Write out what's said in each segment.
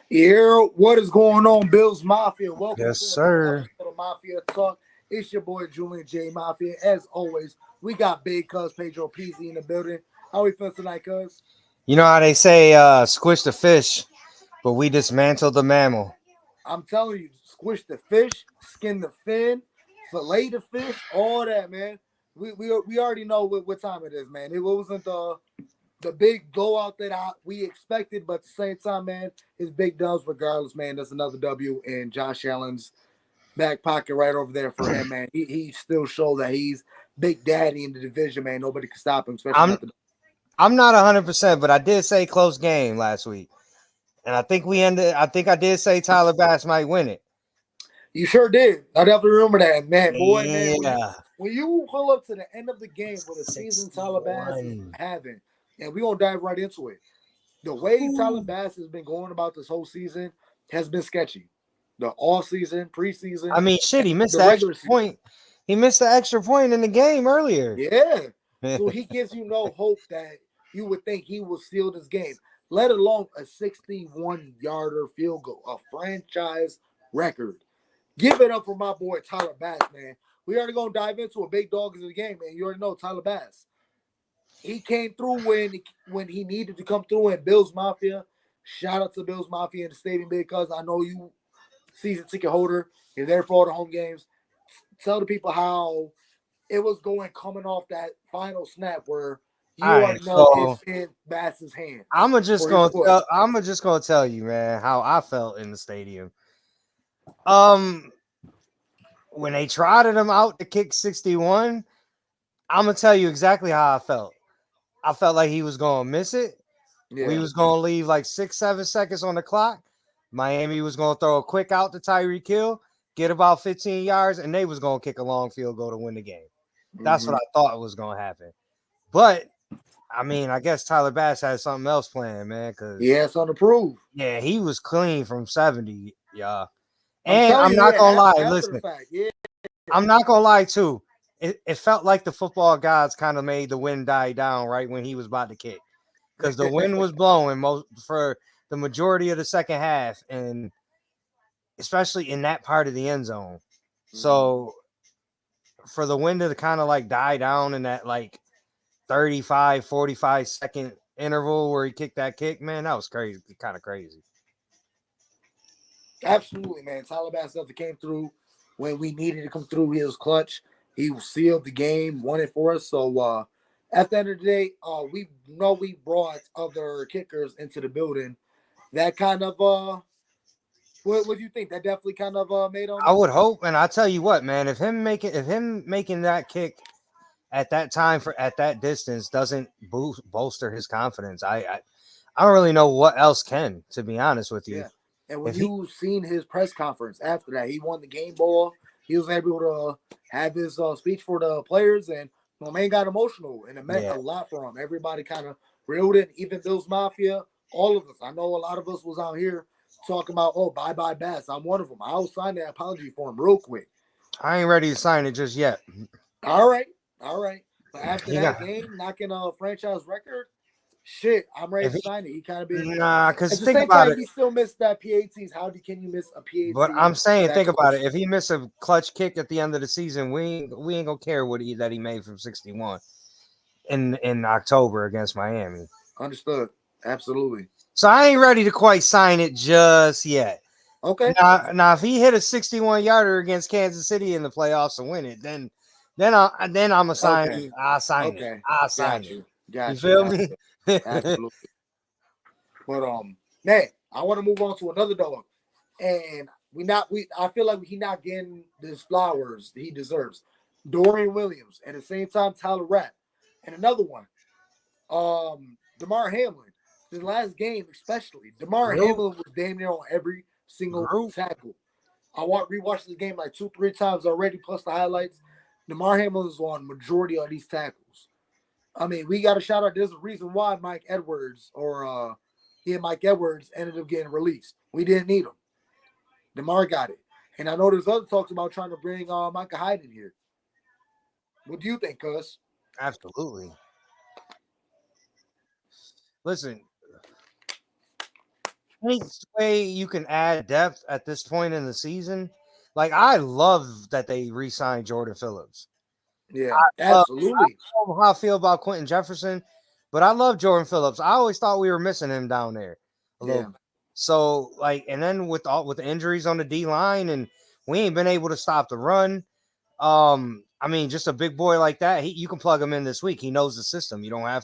Here, what is going on, Bills Mafia? Welcome Yes, to another sir. episode of Mafia Talk. It's your boy Julian J Mafia. As always, we got Big Cuz Pedro PZ in the building. How we feel tonight, Cuz? You know how they say squish the fish, but we dismantled the mammal. I'm telling you, squish the fish, skin the fin, fillet the fish, all that, man. We already know what time it is, man. It wasn't the big blowout that we expected, but at the same time, man, it's big dubs regardless, man. That's another W in Josh Allen's back pocket right over there for him, man. He still showed that he's big daddy in the division, man. Nobody can stop him, especially I'm not the. I'm not 100%, but I did say close game last week, and I think we ended. I think I did say Tyler Bass might win it. You sure did. I definitely remember that, man. Boy, man, Yeah, when you pull up to the end of the game with a season Tyler Bass is 61. having, and we're gonna dive right into it. The way Tyler Ooh. Bass has been going about this whole season has been sketchy. The all season, preseason, I mean, shit, he missed the the extra regular season. point. He missed the extra point in the game earlier. Yeah. So he gives you no hope that you would think he will steal this game, let alone a 61-yarder field goal, a franchise record. Give it up for my boy Tyler Bass, man. We already gonna dive into a big dog in the game, man. You already know Tyler Bass. He came through when he needed to come through in Bills Mafia. Shout out to Bills Mafia in the stadium because I know you season ticket holder. You're there for all the home games. Tell the people how it was going coming off that final snap where All you right, already know so it's in Bass's hands I'm just for his gonna foot. tell you, man, how I felt in the stadium. Um, when they trotted him out to kick 61, I'm gonna tell you exactly how I felt. I felt like he was gonna miss it. We Yeah. was gonna leave like 6, 7 seconds on the clock. Miami was gonna throw a quick out to Tyreek Hill, get about 15 yards, and they was gonna kick a long field goal to win the game. That's what Mm-hmm. I thought was gonna happen. But I mean, I guess Tyler Bass had something else planned, man. He Because had something to prove. yeah, he was clean from 70, yeah. I'm And telling I'm you, not gonna yeah, lie. after the Listen, fact, yeah. I'm not gonna lie too. It felt like the football gods kind of made the wind die down right when he was about to kick, because the wind was blowing most for the majority of the second half, and especially in that part of the end zone. Mhm. So for the wind to kind of like die down in that like 35, 45 second interval where he kicked that kick, man, that was crazy, kind of crazy. Absolutely, man. Tyler Bass definitely came through when we needed to come through. He was clutch. He sealed the game, won it for us. So at the end of the day, we know we brought other kickers into the building. That kind of what do you think? That definitely kind of made I him. would hope, and I tell you what, man, if him making that kick at that time for at that distance doesn't bolster his confidence, I don't really know what else can, to be honest with you. Yeah. And when If he you seen his press conference after that, he won the game ball. He was able to have his speech for the players, and my man got emotional, and it meant Yeah, a lot for him. Everybody kind of reeled in, even Bills Mafia, all of us. I know a lot of us was out here talking about, oh, bye bye Bass. I'm one of them. I'll sign that apology for him real quick. I ain't ready to sign it just yet. All right, all right. But after He that got game, knocking a franchise record, shit, I'm ready if to he sign it. He kind of been nah, at because the think same about time, it. he still missed that PATs. How can you miss a But PAT I'm saying, that think about close? it. If he miss a clutch kick at the end of the season, we ain't gonna care that he made from 61 in October against Miami. Understood. Absolutely. So I ain't ready to quite sign it just yet. Okay. Now if he hit a 61 yarder against Kansas City in the playoffs and win it, then I'm a sign. Okay. I sign it. Okay. I sign Got it. you. You Got you. feel Got me? you. Absolutely. But man, I want to move on to another dog, and we I feel like he not getting his flowers he deserves. Dorian Williams, at the same time Tyler Rapp, and another one, Damar Hamlin. The last game, especially Damar Group, Hamlin was damn near on every single group. tackle. I rewatched the game like 2, 3 times already, plus the highlights. Damar Hamlin is on majority of these tackles. I mean, we got to shout out. There's a reason why Mike Edwards ended up getting released. We didn't need him. Damar got it, and I know there's other talks about trying to bring Micah Hyde in here. What do you think, Cuz? Absolutely. Listen, any way you can add depth at this point in the season. Like I love that they re-signed Jordan Phillips. Yeah, I absolutely. don't know how I feel about Quentin Jefferson, but I love Jordan Phillips. I always thought we were missing him down there a little Yeah, bit. So like, and then with the injuries on the D line, and we ain't been able to stop the run. I mean, just a big boy like that, you can plug him in this week. He knows the system. You don't right,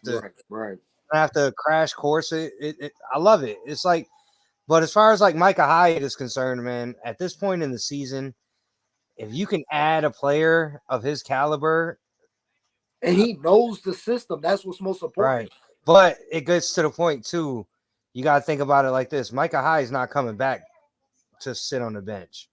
right. have to crash course it. I love it. It's like, but as far as like Micah Hyde is concerned, man, at this point in the season, if you can add a player of his caliber, And he knows the system. That's what's most important. right. But it gets to the point too. You got to think about it like this: Micah Hyde is not coming back to sit on the bench.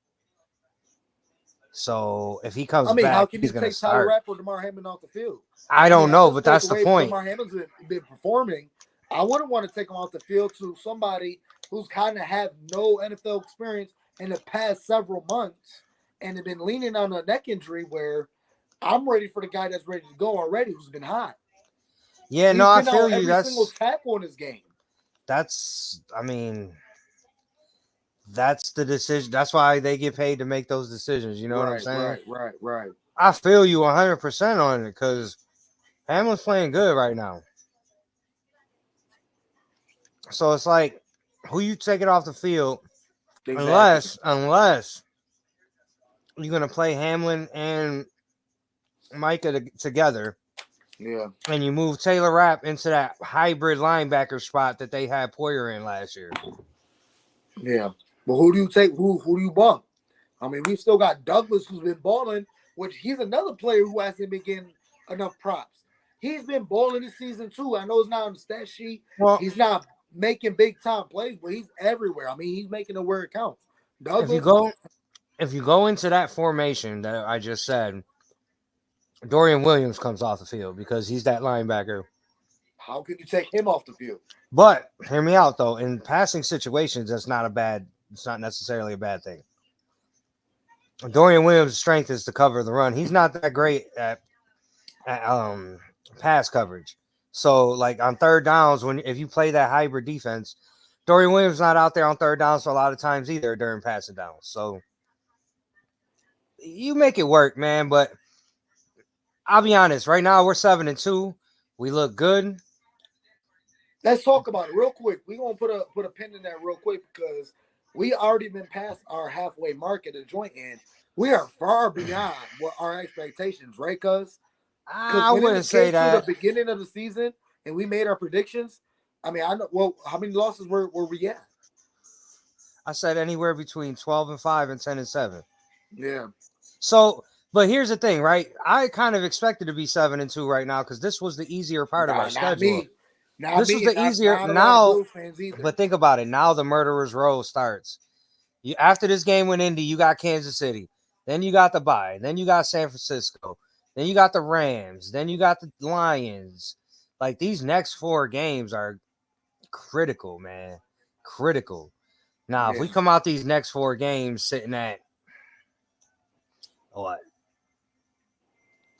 So if he I comes mean, how back, can he's you gonna take Tyler start. Rapp or DeMar Hamlin off the field? I I mean, don't at know, this but point, that's the the way point. DeMar Hamlin's been performing, I wouldn't want to take him off the field to somebody who's kind of had no NFL experience in the past several months and have been leaning on a neck injury where I'm ready for the guy that's ready to go already, who's been hot. Yeah, no, He's I been out feel you. every single tackle in his game. I mean, that's the decision. That's why they get paid to make those decisions. You know what I'm Right, saying? right, right, right. I feel you 100% on it because Hamlin's playing good right now. So it's like, who you taking off the field Exactly. unless you're gonna play Hamlin and Micah together, Yeah, and you move Taylor Rapp into that hybrid linebacker spot that they had Poyer in last year. yeah. But who do you take? Who do you bump? I mean, we still got Douglas who's been balling, which he's another player who hasn't been getting enough props. He's been balling this season too. I know it's not on the stat sheet. Well, He's not making big time plays, but he's everywhere. I mean, he's making it where it counts. if you Douglas, go if you go into that formation that I just said, Dorian Williams comes off the field because he's that linebacker. how can you take him off the field? But hear me out though. In passing situations, that's not a bad. It's not necessarily a bad thing. Dorian Williams' strength is to cover the run. He's not that great at pass coverage. So like on third downs, when if you play that hybrid defense, Dorian Williams not out there on third downs a lot of times either during passing downs. So you make it work, man. But I'll be honest. Right now we're 7-2. We look good. Let's talk about it real quick. We're gonna put a pin in that real quick because we already been past our halfway mark at the joint end. We are far beyond what our expectations, right? Because I when wouldn't it say came to the that. beginning of the season and we made our predictions, I mean, I know. Well, how many losses were we at? I said anywhere between 12-5 and 10-7. Yeah. So, but here's the thing, right? I kind of expected to be 7-2 right now because this was the easier part of our Nah, not schedule. me. Not This was me, and the not easier not a lot of now. Bills fans either. But think about it. Now the murderer's row starts. You after this game with Indy, you got Kansas City. Then you got the bye. Then you got San Francisco. Then you got the Rams. Then you got the Lions. Like these next 4 games are critical, man. Critical. Now, if Yeah. we come out these next 4 games sitting at what,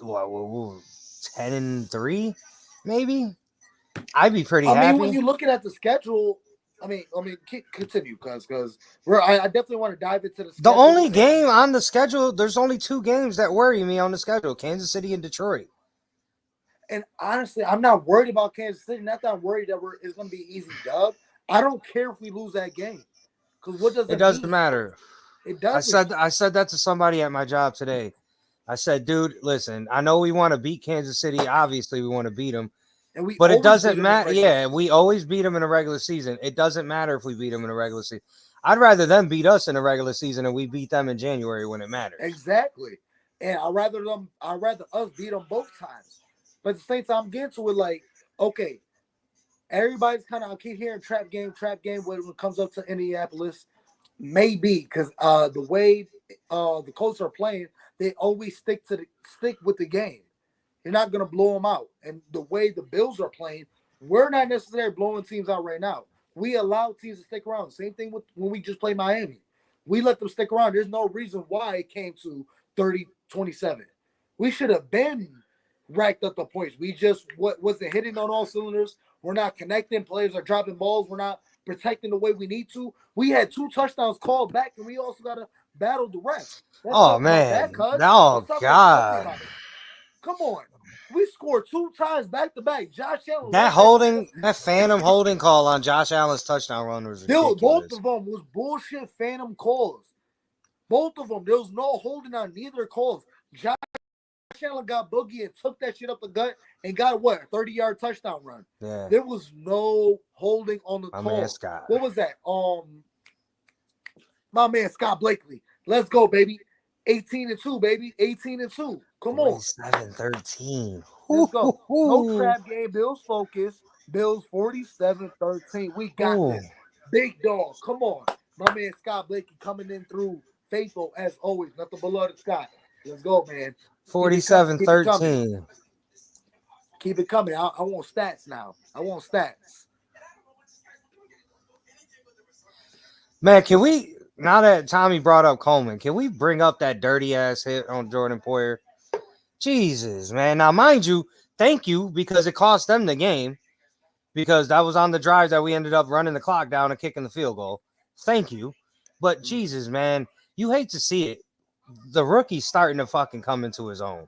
10-3, maybe, I'd be pretty I mean, when happy. you're looking at the schedule, I mean, continue, because I definitely want to dive into the The schedule. only game on the schedule, there's only 2 games that worry me on the schedule: Kansas City and Detroit. And honestly, I'm not worried about Kansas City. Not that I'm worried that it's going to be an easy dub. I don't care if we lose that game because what does It it doesn't mean? matter. It I doesn't. said I said that to somebody at my job today. I said, dude, listen, I know we want to beat Kansas City. Obviously, we want to beat them, And we but it always beat doesn't them in the matter. regular Yeah, season. we always beat them in a regular season. It doesn't matter if we beat them in a regular season. I'd rather them beat us in a regular season and we beat them in January when it matters. Exactly. And I'd rather us beat them both times. But at the same time, I'm getting to it like, okay, everybody's kind of I keep hearing trap game when it comes up to Indianapolis. Maybe because the way the Colts are playing, they always stick with the game. You're not gonna blow them out. And the way the Bills are playing, we're not necessarily blowing teams out right now. We allow teams to stick around. Same thing with when we just play Miami. We let them stick around. There's no reason why it came to 30-27. We should have been racked up the points. We just wasn't hitting on all cylinders. We're not connecting. Players are dropping balls. We're not protecting the way we need to. We had 2 touchdowns called back, and we also got to battle the refs. Let's Oh talk about man. that, cuz. Oh Let's talk openly God. about it. Come on. We scored 2 times back to back. Josh Allen That let that man. holding, that phantom holding call on Josh Allen's touchdown run was Dude, both ridiculous. of them was bullshit phantom calls. Both of them. There was no holding on neither calls. Josh Allen got boogie and took that shit up the gut and got what? A 30-yard touchdown run. Yeah. There was no holding on the My call. man Scott. What was that? My man Scott Blakely. Let's go, baby. 18-2, baby. 18-2. Come on. 47-13. Let's go. No trap game. Bills focus. Bills 47-13. We got Ooh. this. Big dog. Come on. My man Scott Blakely coming in through faithful as always. Nothing below the Scott. Let's go, man. 47-13. Keep it coming. I want stats now. I want stats. Man, can we, now that Tommy brought up Coleman, can we bring up that dirty ass hit on Jordan Poyer? Jesus, man. Now, mind you, thank you, because it cost them the game, because that was on the drive that we ended up running the clock down and kicking the field goal. Thank you. But Jesus, man, you hate to see it. The rookie's starting to fucking come into his own.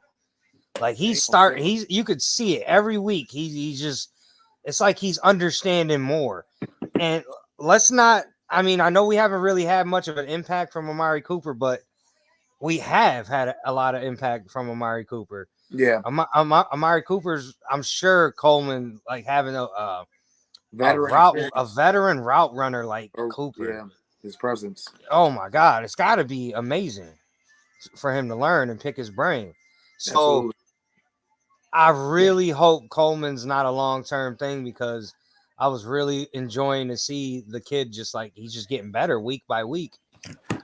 Like you could see it every week. He's just, it's like he's understanding more. And let's not, I mean, I know we haven't really had much of an impact from Amari Cooper, but we have had a lot of impact from Amari Cooper. Yeah. Amari Cooper's, I'm sure Coleman, like having a veteran route runner like Cooper. Yeah, his presence. Oh my God, it's got to be amazing for him to learn and pick his brain. So Absolutely. I really hope Coleman's not a long-term thing, because I was really enjoying to see the kid just like he's just getting better week by week.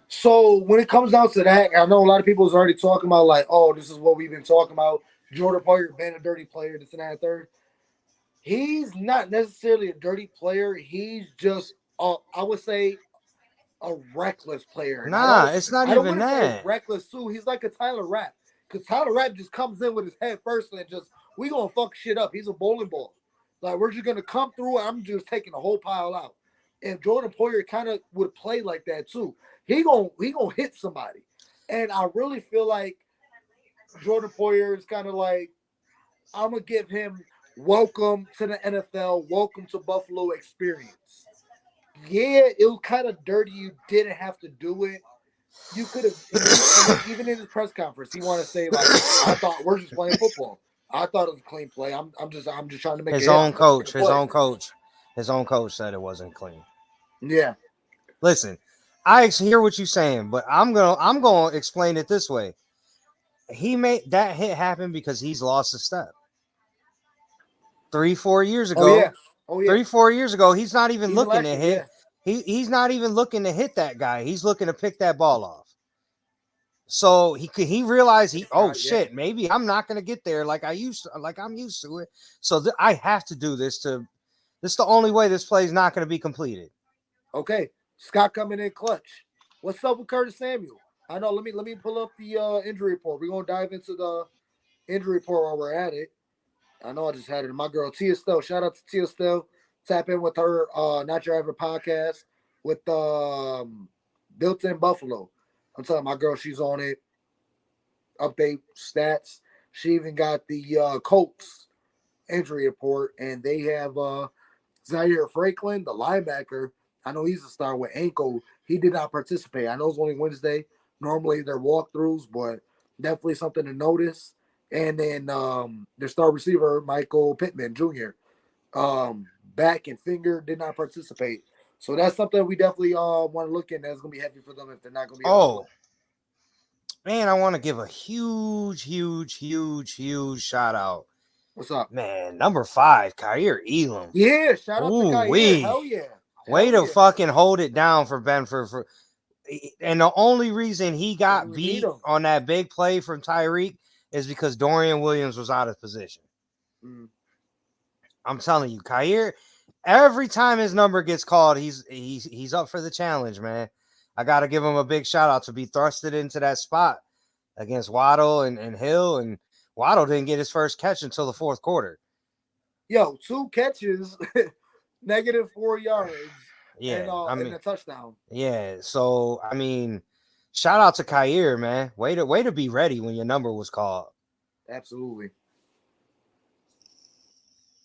So when it comes down to that, I know a lot of people is already talking about like, oh, this is what we've been talking about. Jordan Poyer being a dirty player, this and that, third. He's not necessarily a dirty player. He's just, I would say, a reckless player. And It's not even that. say reckless too. He's like a Tyler Rapp, because Tyler Rapp just comes in with his head first and just we gonna fuck shit up. He's a bowling ball. Like we're just gonna come through. And I'm just taking the whole pile out. And Jordan Poyer kind of would play like that too. He gonna hit somebody, and I really feel like Jordan Poyer is kind of like, I'm gonna give him welcome to the NFL, welcome to Buffalo experience. Yeah, it was kind of dirty. You didn't have to do it. You could have, even in his press conference, he wanted to say like, "I thought we're just playing football. I thought it was a clean play. I'm just trying to make his own coach said it wasn't clean." Yeah. Listen, I hear what you're saying, but I'm gonna explain it this way. He made that hit happen because he's lost a step. 3-4 years ago. Oh yeah. 3-4 years ago, he's not even looking to hit. Yeah. He's not even looking to hit that guy. He's looking to pick that ball off. So he realized shit, maybe I'm not gonna get there like I'm used to it. So I have to do this. This is the only way this play is not going to be completed. Okay, Scott coming in clutch. What's up with Curtis Samuel? I know. Let me pull up the injury report. We're gonna dive into the injury report while we're at it. I know I just had it. My girl Tia Stowe. Shout out to Tia Stowe. Tap in with her Not Your Ever podcast with Built in Buffalo. I'm telling my girl, she's on it. Update stats. She even got the Colts injury report, and they have Zaire Franklin, the linebacker. I know he's a star with ankle. He did not participate. I know it's only Wednesday. Normally they're walkthroughs, but definitely something to notice. And then their star receiver, Michael Pittman Jr., back and finger did not participate. So that's something we definitely want to look at. That's going to be heavy for them if they're not going to be able to. Man, I want to give a huge shout out. What's up? Man, number 5, Kaiir Elam. Yeah, shout out to Kaiir. Hell yeah. Way to fucking hold it down for Benford. And the only reason he got beat on that big play from Tyreek is because Dorian Williams was out of position. I'm telling you, Kaiir, every time his number gets called, he's up for the challenge, man. I got to give him a big shout out to be thrusted into that spot against Waddle and Hill. And Waddle didn't get his first catch until the fourth quarter. Yo, 2 catches, -4 yards. Yeah, I and mean, a touchdown. yeah. So I mean, shout out to Kair, man. Way to be ready when your number was called. Absolutely.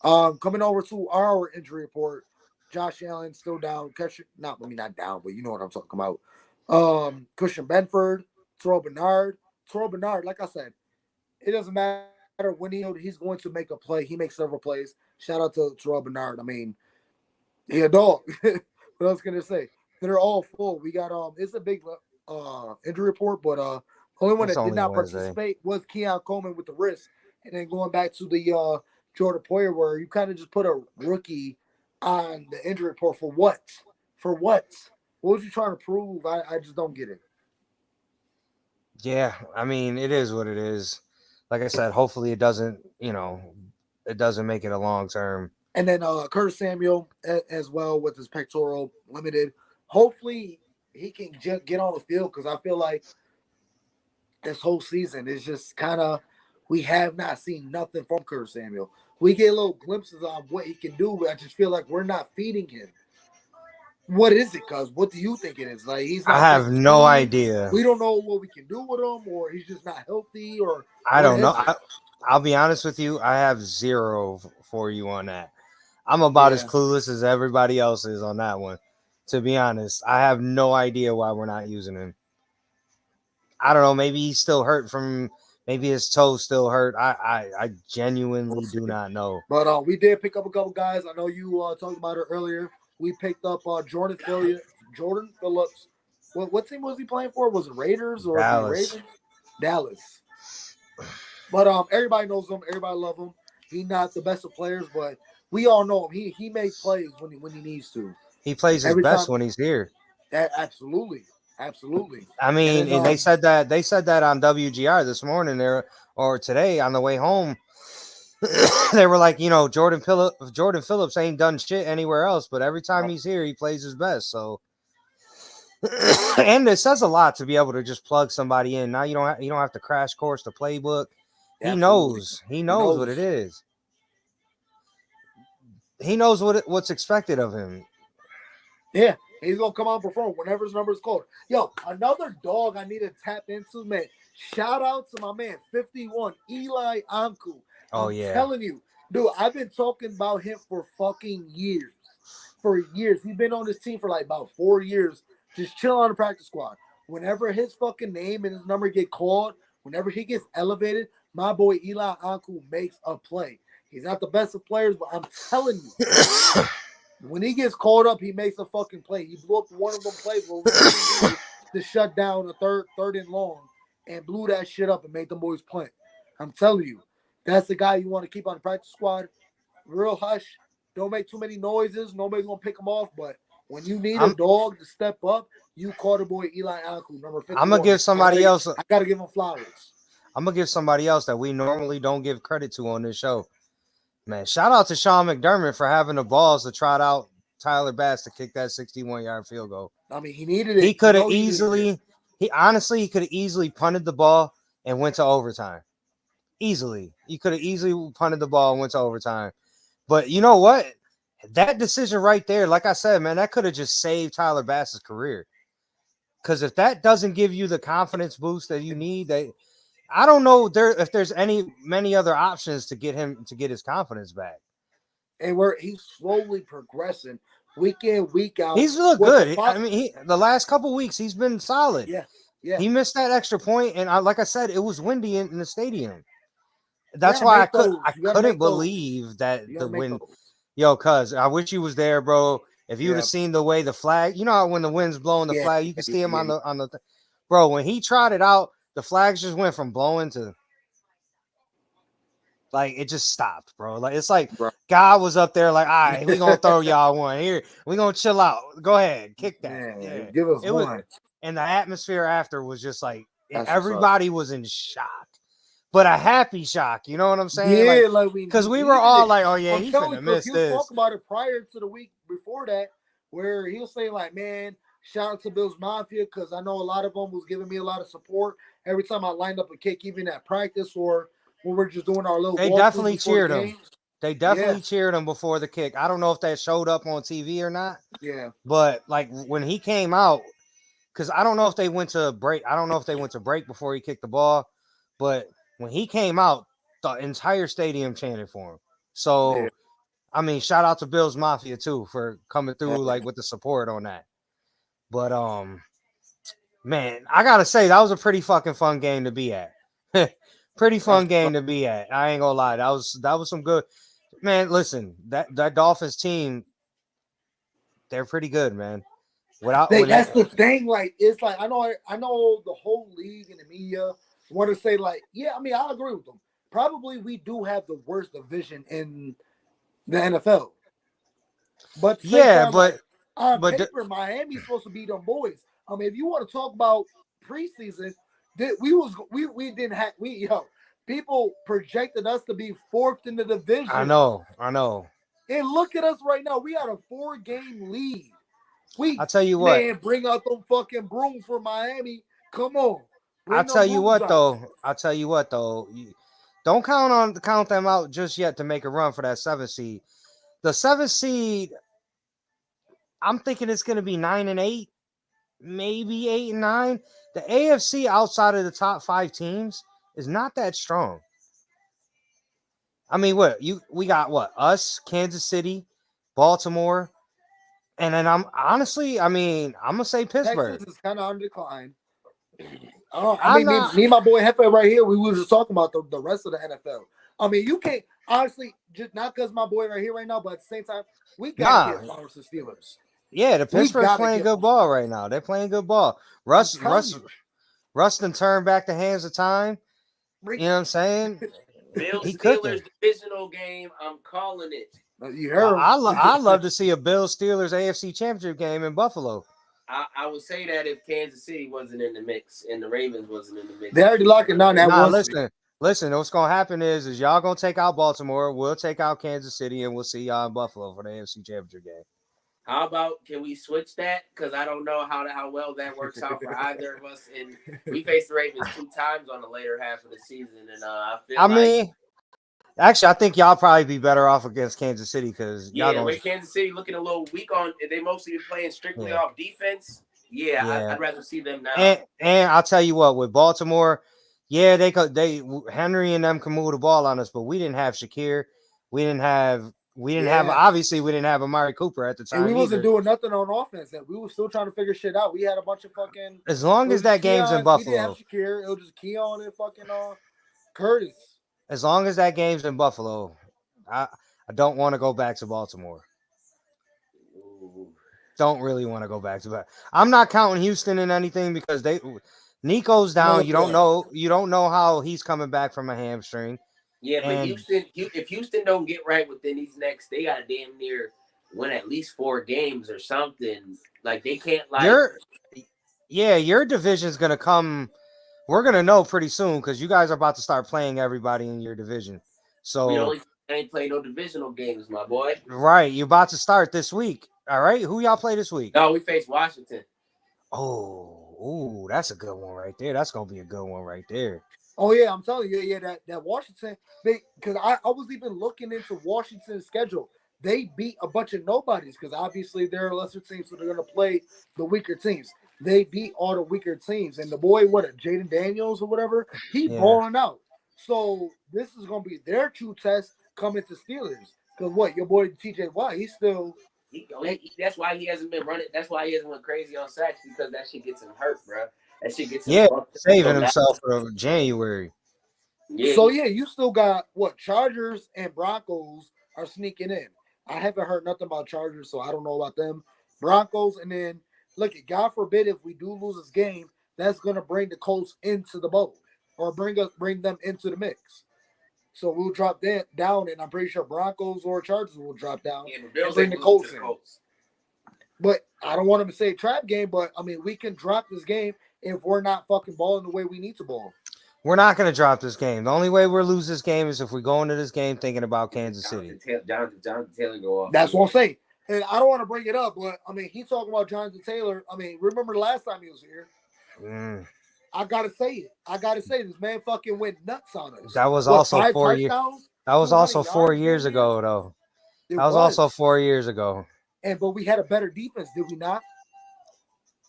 Coming over to our injury report, Josh Allen still down. Not, I mean, not down, but you know what I'm talking about. Christian Benford, Terrell Bernard. Terrell Bernard, like I said, it doesn't matter when he's going to make a play. He makes several plays. Shout out to Terrell Bernard. I mean, he a dog. What else can I say? They're all full. We got it's a big injury report, but only one It's that did only not Wednesday. participate was Keon Coleman with the wrist. And then going back to the Jordan Poyer, where you kind of just put a rookie on the injury report for what? For what? What was you trying to prove? I just don't get it. Yeah, I mean, it is what it is. Like I said, hopefully it doesn't, it doesn't make it a long term. And then Curtis Samuel as well with his pectoral limited. Hopefully he can get on the field because I feel like this whole season is just kind of we have not seen nothing from Curtis Samuel. We get little glimpses of what he can do, but I just feel like we're not feeding him. What is it, cuz? What do you think it is? Like he's I not getting have the no speed. idea. We don't know what we can do with him, or he's just not healthy, or I what don't know. is it? I'll be honest with you. I have zero for you on that. I'm about as Yeah, clueless as everybody else is on that one. To be honest, I have no idea why we're not using him. I don't know. Maybe he's still hurt from. Maybe his toe's still hurt. I we'll genuinely see. do not know. But we did pick up a couple guys. I know you talked about it earlier. We picked up Jordan Phillips. What team was he playing for? Was it Raiders or the Dallas. Ravens? Dallas. But everybody knows him. Everybody love him. He not the best of players, but we all know him. He make plays when he needs to. He plays his Every best time. when he's here. Absolutely, absolutely. I And mean, then and they said that on WGR this morning there or today on the way home. They were like, Jordan Phillips ain't done shit anywhere else, but every time he's here, he plays his best. So, and it says a lot to be able to just plug somebody in. Now you don't have to crash course the playbook. He absolutely, knows. He he knows what it knows. is. He knows what's expected of him. Yeah, he's gonna come out and perform whenever his number is called. Yo, another dog I need to tap into, man. Shout out to my man 51, Eli Anku. Oh I'm yeah, telling you, dude, I've been talking about him for fucking years. For years. He's been on this team for like about 4 years, just chilling on the practice squad. Whenever his fucking name and his number get called, whenever he gets elevated, my boy Eli Anku makes a play. He's not the best of players, but I'm telling you, when he gets called up, he makes a fucking play. He blew up one of them plays where we really needed to shut down a third and long, and blew that shit up and made them boys play. I'm telling you, that's the guy you want to keep on the practice squad. Real hush. Don't make too many noises. Nobody's gonna pick him off. But when you need a I'm dog to step up, you call the boy Eli Anku, number I'm gonna 51. give somebody else. I gotta give him flowers. I'm gonna give somebody else that we normally don't give credit to on this show. Man, shout out to Sean McDermott for having the balls to trot out Tyler Bass to kick that 61-yard field goal. I mean, he needed He it. You could have know he needed it. easily, he could have easily punted the ball and went to overtime. Easily. He could have easily punted the ball and went to overtime. But you know what? That decision right there, like I said, man, that could have just saved Tyler Bass's career. Because if that doesn't give you the confidence boost that you need, I don't know if there's many other options to get him to get his confidence back. And he's slowly progressing week in, week out. He's looked What the good. fuck? I mean, the last couple weeks he's been solid. Yeah, yeah, He missed that extra point, and like I said, it was windy in the stadium. you That's gotta why make those. I You gotta couldn't make those. believe that You the gotta make wind. those. Yo, cuz I wish you was there, bro. If you would Yeah, have seen the way the flag, you know how when the wind's blowing the yeah, flag, you can yeah, see him yeah. bro. When he trotted out, the flags just went from blowing to like it just stopped, bro. Like it's like Bro. God was up there, like, all right, we gonna throw y'all one here. We gonna chill out. Go ahead, kick that. Man, Yeah, give us it was, one. and the atmosphere after was just like That's what's up. everybody was in shock, but a happy shock. You know what I'm saying? Like, Yeah, like we because we were needed all it. like, oh yeah, I'm he telling you, finna because miss he was this. talking about it prior to the week before that, where he was saying like, man, shout out to Bills Mafia because I know a lot of them was giving me a lot of support every time I lined up a kick, even at practice or when we're just doing our little They walkthrough definitely before the cheered him. games. They Yeah, definitely cheered him before the kick. I don't know if that showed up on TV or not, yeah. but like when he came out, because I don't know if they went to break. I don't know if they went to break before he kicked the ball, but when he came out, the entire stadium chanted for him. Yeah. So I mean, shout out to Bills Mafia too for coming through like with the support on that. But man, I gotta say that was a pretty fucking fun game to be at. Pretty That's fun game to be at. I ain't gonna lie. That was some good. Man, listen, that Dolphins team, they're pretty good, man. Without when that's that, the thing. Like, it's like I know the whole league and the media want to say like, yeah. I mean, I agree with them. Probably we do have the worst division in the NFL, but at the same yeah, time, like but on but the, paper, Miami's supposed to be them boys. I mean, if you want to talk about preseason, that we didn't have people projected us to be fourth in the division, I know. and look at us right now. We had a 4-game lead. I We tell you what, man, bring out them fucking brooms for Miami. Come on, I bring them tell you brooms what out. though, I tell you what though. Don't count them out just yet to make a run for that 7th seed. The 7th seed, I'm thinking it's gonna be 9-8, maybe 8-9. The AFC outside of the top 5 teams is not that strong. I mean, we got what us, Kansas City, Baltimore, and then I mean, I'm gonna say Texas Pittsburgh. is kind of on decline. I I'm mean, not. me and my boy Hefe right here, we were just talking about the rest of the NFL. I mean, you can't honestly just not because my boy right here right now, but at the same time, we got to Nah, get Flowers and Steelers. yeah, the We Pittsburgh's got to playing get good those ball right Steelers. now. They're playing good ball. I'm telling you, Rustin turned back the hands of time. Rick, You know what I'm saying? Bill He cooking. Steelers divisional game. I'm calling it. you heard I him. love to see a Bill Steelers AFC Championship game in Buffalo. I would say that if Kansas City wasn't in the mix and the Ravens wasn't in the mix. They already locking down that Nah, one seed. listen. What's gonna happen is y'all gonna take out Baltimore. We'll take out Kansas City, and we'll see y'all in Buffalo for the AFC Championship game. How about can we switch that? Because I don't know how well that works out for either of us. And we faced the Ravens 2 times on the later half of the season, and I feel I like mean, actually, I think y'all probably be better off against Kansas City because y'all yeah, gonna with Kansas City looking a little weak on, they mostly been playing strictly yeah. off defense. Yeah, Yeah, I'd rather see them now. and I'll tell you what, with Baltimore, yeah, they Henry and them can move the ball on us, but we didn't have Shakir, we didn't have Yeah, obviously we didn't have Amari Cooper at the and we time wasn't either. doing nothing on offense. And we were still trying to figure shit out. We had a bunch of fucking. As It long was as just that game's in Keon. We didn't have Buffalo, Shakir. It was just Keon and fucking Curtis. as long as that game's in Buffalo, I I don't want to go back to Baltimore. Ooh. Don't really want to go back to back. I'm not counting Houston in anything because Nico's No, down. You don't know how he's coming back from a hamstring. Yeah, but And If Houston don't get right within these next, they got to damn near win at least 4 games or something. Like they can't your your division's gonna come. We're gonna know pretty soon because you guys are about to start playing everybody in your division. we So only ain't play no divisional games, my boy. right, you're about to start this week. All right, who y'all play this week? No, we face Washington. Oh, that's a good one right there. That's gonna be a good one right there. Oh yeah, I'm telling you, yeah, that Washington, because I was even looking into Washington's schedule. They beat a bunch of nobodies because obviously they're a lesser team, so they're gonna play the weaker teams. They beat all the weaker teams, and the boy, Jaden Daniels or whatever, he Yeah. balling out. So this is gonna be their true test coming to Steelers. Because your boy TJ Watt, he's still That's why he hasn't been running. That's why he hasn't went crazy on sacks because that shit gets him hurt, bro. That shit gets him Yeah, fucked up. saving So now, himself for January. yeah, so yeah, you still got Chargers and Broncos are sneaking in. I haven't heard nothing about Chargers, so I don't know about them. Broncos, and then look, God forbid if we do lose this game, that's gonna bring the Colts into the bowl or bring them into the mix. So we'll drop that down, and I'm pretty sure Broncos or Chargers will drop down yeah, but and Bills bring ain't the losing Colts to the in. Colts. But I don't want them to say trap game, but I mean we can drop this game if we're not fucking balling the way we need to ball. We're not going to drop this game. The only way we'll lose this game is if we go into this game thinking about Kansas City. Jonathan Taylor go off. That's what I'm saying. And I don't want to bring it up, but I mean, he's talking about Jonathan Taylor. I mean, remember the last time he was here? Mm. I gotta say it. I gotta say this man fucking went nuts on us. That was What, also 5 4 years. touchdowns? That was 200 also 4 yards years damn near? ago, though. It That was also 4 years ago. But we had a better defense, did we not?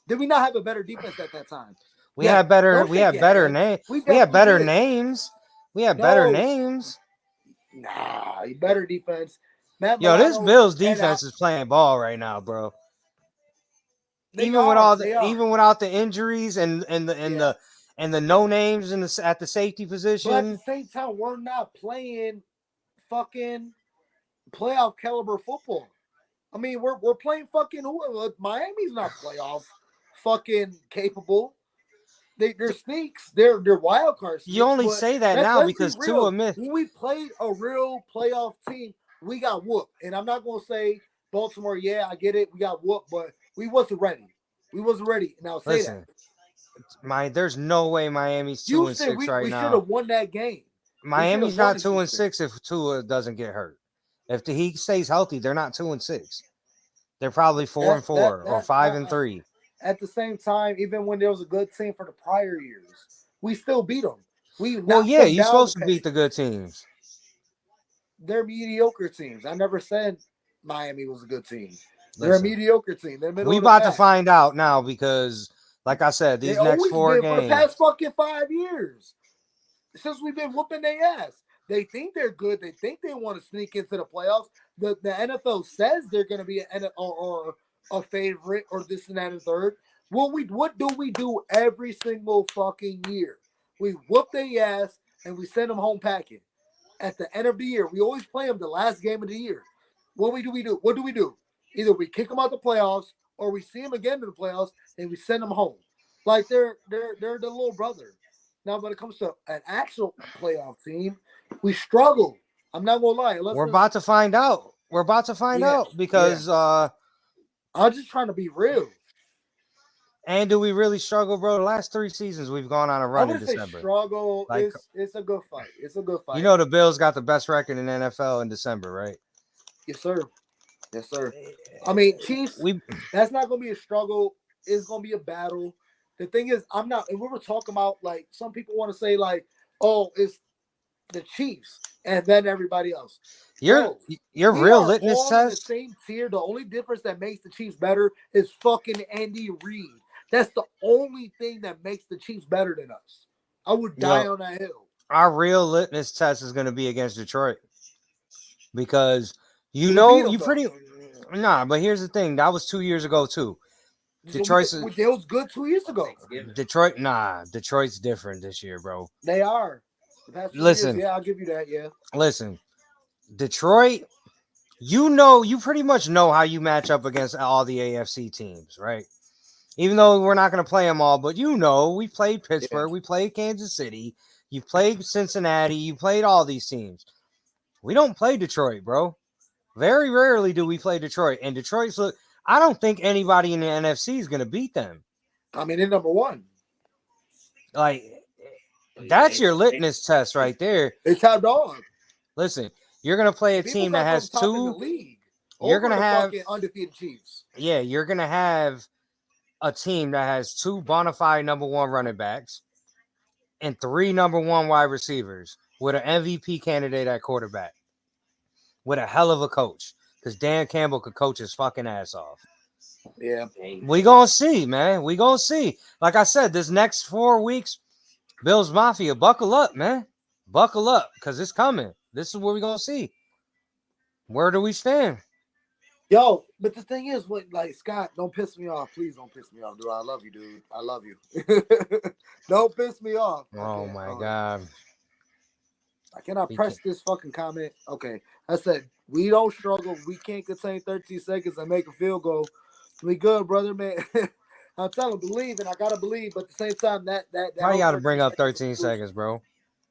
Did we not have a better defense at that time? We had better. don't We shake had your better head. name. We We had definitely better did. names. We had No. better names. Nah, better defense. Matt Yo, this Milano Bills and defense is playing ball right now, bro. they Even are. without the injuries and the no names at the safety But at position. the same time, we're not playing fucking playoff caliber football. I mean, we're playing fucking who? Miami's not playoff fucking capable. They're sneaks. They're wild card sneaks. You only but say that let's now be because real. Tua missed. When we played a real playoff team, we got whooped. And I'm not gonna say Baltimore. Yeah, I get it. We got whooped, but we wasn't ready. We wasn't ready. And I'll say Listen, there's no way Miami's 2-6 Houston, right we now. should have won that game. Miami's not 2-6 if Tua doesn't get hurt. If he stays healthy, they're not 2-6. They're probably 4-4 or 5-3. At the same time, even when there was a good team for the prior years, we still beat them. You're supposed to beat the good teams. They're mediocre teams. I never said Miami was a good team. They're a mediocre team. They're middle. We about to find out now because, like I said, these next 4 games for the past fucking 5 years since we've been whooping their ass. They think they're good. They think they want to sneak into the playoffs. The NFL says they're going to be a favorite or this and that and third. What do we do every single fucking year? We whoop their ass and we send them home packing. At the end of the year, we always play them the last game of the year. What do we do? What do we do? Either we kick them out the playoffs or we see them again in the playoffs and we send them home. Like they're the little brother. Now, when it comes to an actual playoff team, we struggle. I'm not gonna lie. We're about to find out. We're about to find out because I'm just trying to be real. And do we really struggle, bro? The last 3 seasons we've gone on a run in December. Say struggle. It's a good fight. It's a good fight. You know the Bills got the best record in the NFL in December, right? Yes, sir. Yes, sir. I mean, Chiefs. That's not gonna be a struggle. It's gonna be a battle. The thing is, I'm not. And we were talking about like some people want to say like, oh, it's the Chiefs and then everybody else. Your real litmus test. The same tier. The only difference that makes the Chiefs better is fucking Andy Reid. That's the only thing that makes the Chiefs better than us. I would die on that hill. Our real litmus test is going to be against Detroit because but here's the thing. That was 2 years ago too. Detroit's it was good 2 years ago. Detroit's different this year, bro. They are. The past 2 years, yeah, I'll give you that. Yeah. Listen, Detroit. You pretty much know how you match up against all the AFC teams, right? Even though we're not going to play them all, but we played Pittsburgh, we played Kansas City, you played Cincinnati, you played all these teams. We don't play Detroit, bro. Very rarely do we play Detroit. And I don't think anybody in the NFC is going to beat them. I mean, they're number one. Like, that's your litmus test right there. It's top dog. Listen, you're going to play a team that has 2. In the league. You're going to have undefeated Chiefs. Yeah, you're going to have a team that has 2 bona fide number 1 running backs and 3 number 1 wide receivers with an MVP candidate at quarterback with a hell of a coach because Dan Campbell could coach his fucking ass off. Yeah. We going to see, man. We going to see. Like I said, this next 4 weeks, Bills Mafia, buckle up, man. Buckle up because it's coming. This is what we're going to see. Where do we stand? Yo, but the thing is, Scott, don't piss me off. Please don't piss me off, dude. I love you, dude. I love you. Don't piss me off. Oh, my God. I cannot press this fucking comment. Okay. I said, we don't struggle. We can't contain 13 seconds and make a field goal. We good, brother, man. I'm telling you, believe, and I got to believe. But at the same time, that why you got to bring up 13 seconds, bro?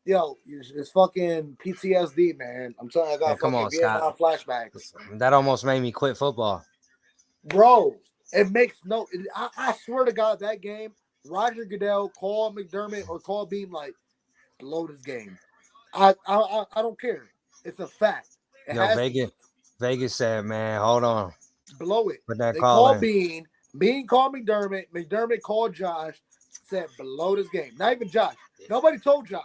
Yo, it's fucking PTSD, man. I'm telling you, I got fucking Vietnam flashbacks. That almost made me quit football. Bro, it makes I swear to God, that game, Roger Goodell called McDermott or called Beam like, blow this game. I don't care. It's a fact. Vegas said, man, hold on. Blow it. Put that they call called Bean. Bean called McDermott called Josh, said blow this game. Not even Josh. Nobody told Josh.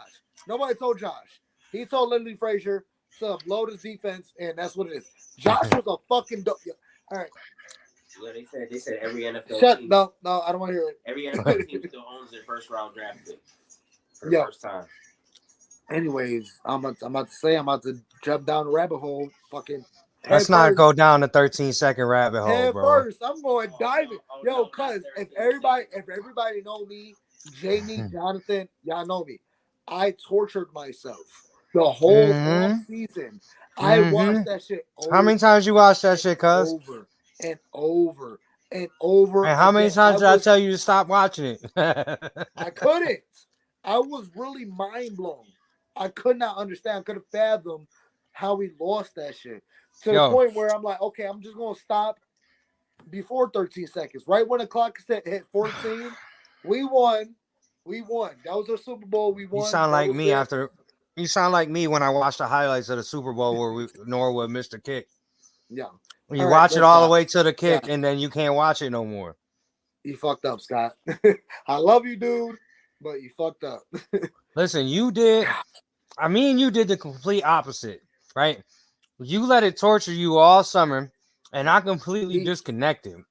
He told Lindley Frazier, to blow this defense, and that's what it is. Josh was a fucking dope. All right. Yeah, they said every NFL team. No, I don't want to hear it. Every NFL team still owns their first round draft pick for the first time. Anyways, I'm about to jump down the rabbit hole. Fucking. Let's not go down the 13-second rabbit hole, bro. First, I'm going diving. Cuz if everybody know me, Jamie, Jonathan, y'all know me. I tortured myself the whole off season. I watched that shit over. How many times you watched that shit, cuz? Over and over and over. And how many times did I tell you to stop watching it? I couldn't. I was really mind blown. I could not understand, couldn't fathom how we lost that shit. To the point where I'm like, okay, I'm just going to stop before 13 seconds. Right when the clock hit 14, we won. That was our Super Bowl. We won. You sound like me You sound like me when I watched the highlights of the Super Bowl where Norwood missed a kick. Yeah. When you watch it all the way to the kick and then you can't watch it no more. You fucked up, Scott. I love you, dude, but you fucked up. Listen, you did the complete opposite, right? You let it torture you all summer, and I completely disconnected.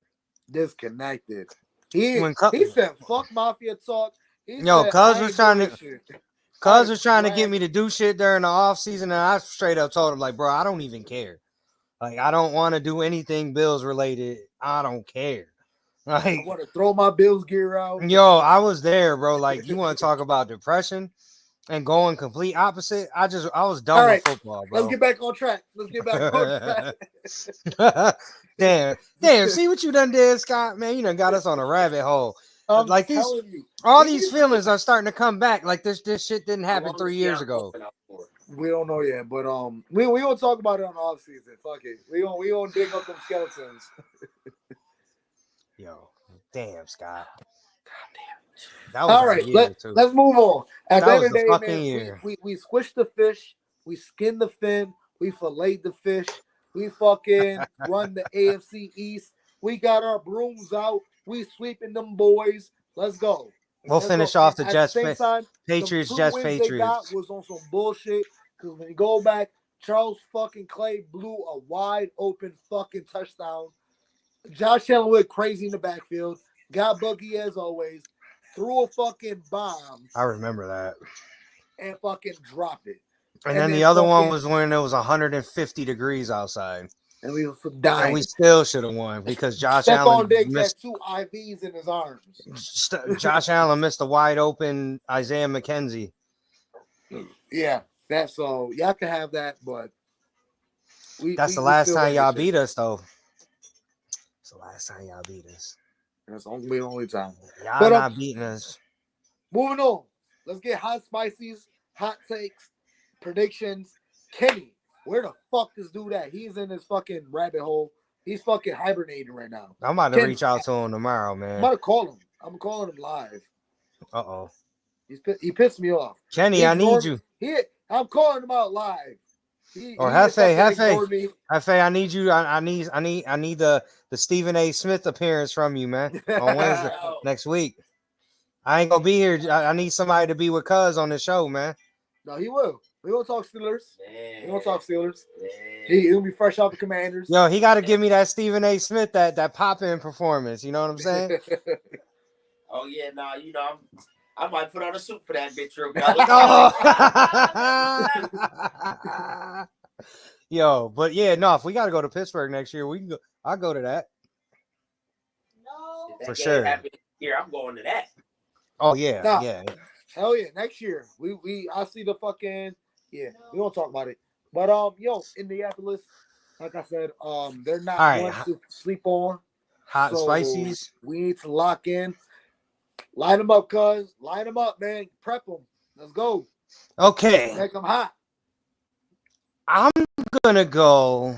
He said, "Fuck Mafia talk." Cuz was trying to get me to do shit during the off season, and I straight up told him, like, bro, I don't even care. Like, I don't want to do anything Bills related. I don't care. Like, I want to throw my Bills gear out. I was there, bro. Like, you want to talk about depression and going complete opposite? I was done with football, bro. Let's get back on track. Damn. See what you done did, Scott? Man, you done got us on a rabbit hole. Like these feelings are starting to come back. Like this shit didn't happen 3 years ago. We don't know yet, but we gonna talk about it on the off season. Fuck it. We gonna dig up them skeletons. Damn, Scott. God damn. All right, let's move on. At the end of the day, man, we squished the fish, we skinned the fin, we filleted the fish, we fucking run the AFC East. We got our brooms out. We sweeping them boys. Let's go. We'll finish off the Jets. Patriots, Jets, Patriots. They got was on some bullshit. Because when you go back, Charles fucking Clay blew a wide open fucking touchdown. Josh Allen went crazy in the backfield. Got buggy as always. Threw a fucking bomb. I remember that. And fucking dropped it. And then the other one was when it was 150 degrees outside. And we were dying. And we still should have won because Josh Allen missed 2 IVs in his arms. Josh Allen missed a wide open Isaiah McKenzie. Yeah, that's so. Y'all can have that, but that's the last time y'all beat us, though. It's the last time y'all beat us. That's the only time. Y'all not beating us. Moving on. Let's get hot spices, hot takes, predictions. Kenny. Where the fuck this dude at? He's in his fucking rabbit hole. He's fucking hibernating right now. I'm about to reach out to him tomorrow, man. I'm about to call him. I'm calling him live. Uh-oh. He pissed me off. Kenny, I need you. I'm calling him out live. Hefe, I need you. I need the Stephen A. Smith appearance from you, man, on Wednesday next week. I ain't gonna be here. I need somebody to be with Cuz on the show, man. No, he will. We won't talk Steelers. He'll be fresh off the Commanders. Yo, he got to give me that Stephen A. Smith, that pop-in performance. You know what I'm saying? Oh yeah, I might put on a suit for that bitch real quick. Yo, but yeah, no. If we got to go to Pittsburgh next year, we can go. I'll go to that. No, for sure. Here, I'm going to that. Oh yeah, yeah. Hell yeah, next year. I see the fucking we won't talk about it. But Indianapolis, like I said, they're not one to sleep on. Hot spices. We need to lock in. Line them up, cuz. Line them up, man. Prep them. Let's go. Okay. Make them hot. I'm gonna go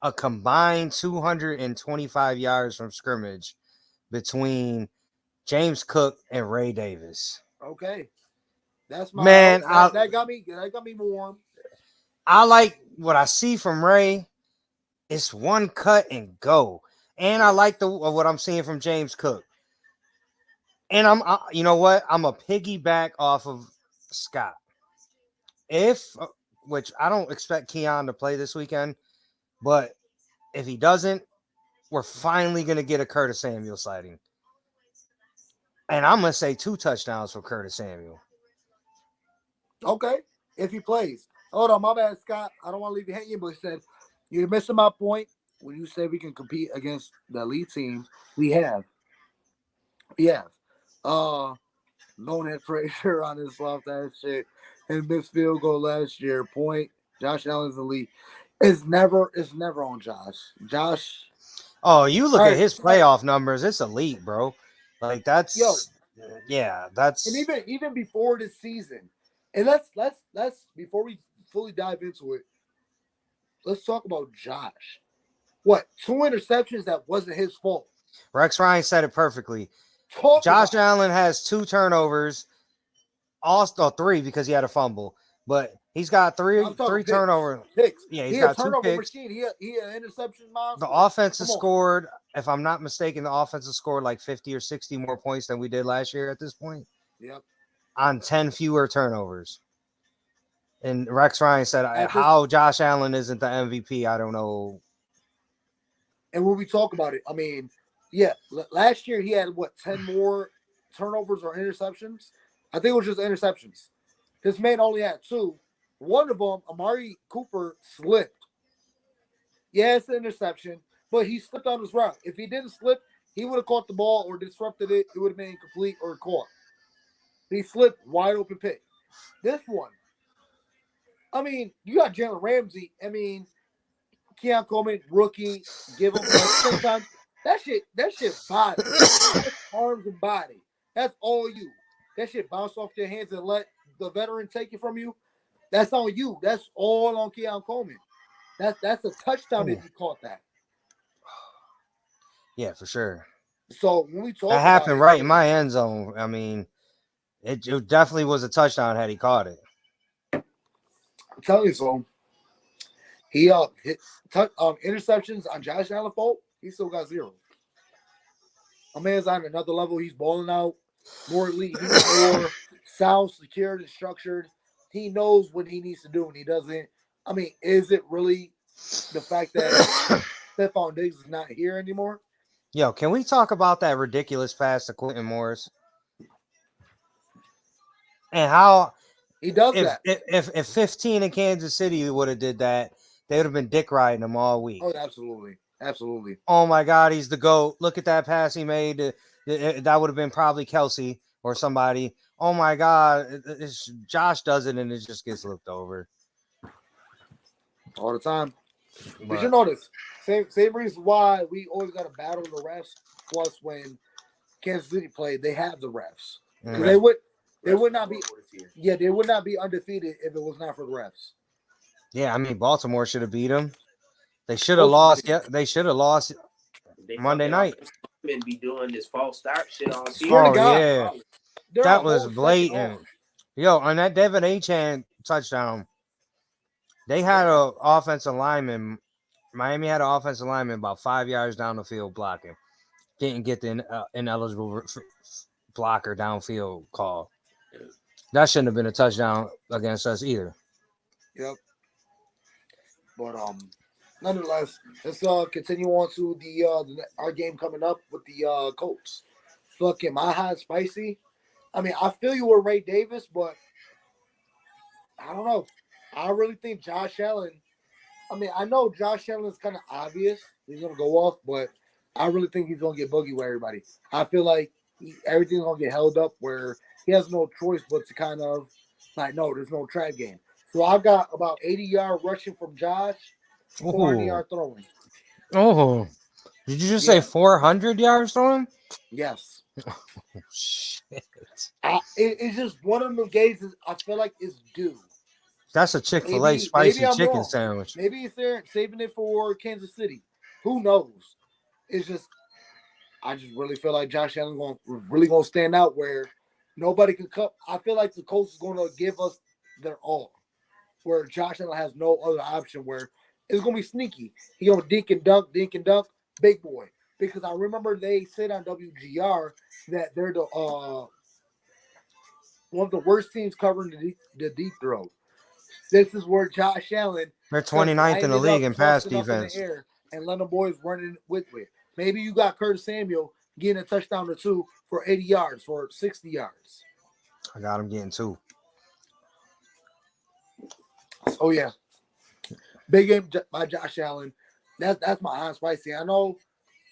a combined 225 yards from scrimmage between James Cook and Ray Davis. Okay. That's my man. That got me warm. I like what I see from Ray. It's one cut and go. And I like what I'm seeing from James Cook. And you know what? I'm a piggyback off of Scott. which I don't expect Keon to play this weekend, but if he doesn't, we're finally going to get a Curtis Samuel sighting. And I'm going to say 2 touchdowns for Curtis Samuel. Okay, if he plays. Hold on, my bad, Scott. I don't want to leave you hanging, but he said you're missing my point when you say we can compete against the elite teams. We have. No net pressure on his soft ass shit and missed field goal last year. Point. Josh Allen's elite. It's never on Josh. Josh. Oh, you look All at right, his all right. playoff numbers. It's elite, bro. Like Yo, that's and even before this season, and let's before we fully dive into it, let's talk about Josh. What 2 interceptions that wasn't his fault? Rex Ryan said it perfectly. Talk Josh about it. Allen has 2 turnovers, also 3 because he had a fumble, but he's got three I'm talking picks. turnovers. Picks. Yeah, he's He a got 2 turnover picks. machine. He an interception monster. The offense has Come on. scored, if I'm not mistaken, the offense has scored like 50 or 60 more points than we did last year at this point Yep. on 10 fewer turnovers. And Rex Ryan said, At this, how Josh Allen isn't the MVP, I don't know. and when we talk about it, I mean, yeah, last year he had 10 more turnovers or interceptions? I think it was just interceptions. This man only had 2. One of them, Amari Cooper, slipped. Yeah, it's an interception, but he slipped on his route. If he didn't slip, he would have caught the ball or disrupted it. It would have been incomplete or caught. He slipped, wide open pick. This one, I mean, you got Jalen Ramsey. I mean, Keon Coleman, rookie, give him sometimes that shit body. That's arms and body. That's all you. That shit bounce off your hands and let the veteran take it from you. That's on you. That's all on Keon Coleman. That's a touchdown if you caught that. Yeah, for sure. So when we talk That about happened it, right in my end zone. I mean, it definitely was a touchdown had he caught it. I'm telling you, so he hit interceptions on Josh Allen fault. He still got 0. My man's on another level. He's balling out more elite. He's more sound, secured, and structured. He knows what he needs to do, and he doesn't. I mean, is it really the fact that Stephon Diggs is not here anymore? Yo, can we talk about that ridiculous pass to Quentin Morris? And how He does if that. if 15 in Kansas City would have did that, they would have been dick riding him all week. Oh, absolutely. Absolutely. Oh my God, he's the GOAT. Look at that pass he made. That would have been probably Kelsey or somebody. Oh my God, Josh does it and it just gets looked over. All the time. But, you should notice. Same reason why we always got to battle the refs. Plus, when Kansas City played, they have the refs. Because they would not be. Yeah, they would not be undefeated if it was not for the refs. Yeah, I mean Baltimore should have beat them. They should have lost. Yeah, they should have lost Monday night. And be doing this false start shit on TV. Swear to God. Yeah, that was blatant. Yo, on that Devin Achane touchdown, they had an offensive lineman. Miami had an offensive lineman about 5 yards down the field blocking. Didn't get the ineligible blocker downfield call. That shouldn't have been a touchdown against us either. Yep. But nonetheless, let's continue on to our game coming up with the Colts. Fucking my hot spicy. I mean, I feel you with Ray Davis, but I don't know. I really think Josh Allen. I mean, I know Josh Allen is kind of obvious. He's gonna go off, but I really think he's gonna get boogie with everybody. I feel like everything's gonna get held up where he has no choice but to kind of like, no, there's no trap game. So I've got about 80-yard rushing from Josh, 400-yard throwing. Oh, did you just say 400 yards throwing? Yes. Oh, shit. It's just one of them games I feel like is due. That's a Chick-fil-A spicy chicken wrong. sandwich. Maybe it's there saving it for Kansas City. Who knows? It's just I just really feel like Josh Allen really gonna stand out where nobody can cut. I feel like the Colts is gonna give us their all. Where Josh Allen has no other option where it's gonna be sneaky. He gonna dink and dunk, big boy. Because I remember they said on WGR that they're the one of the worst teams covering the deep throw. This is where Josh Allen. They're 29th in the league in pass defense. In the air and let the boys running with it. Maybe you got Curtis Samuel getting a touchdown or two for 80 yards, for 60 yards. I got him getting 2. Oh yeah, big game by Josh Allen. That's my hot spicy. I know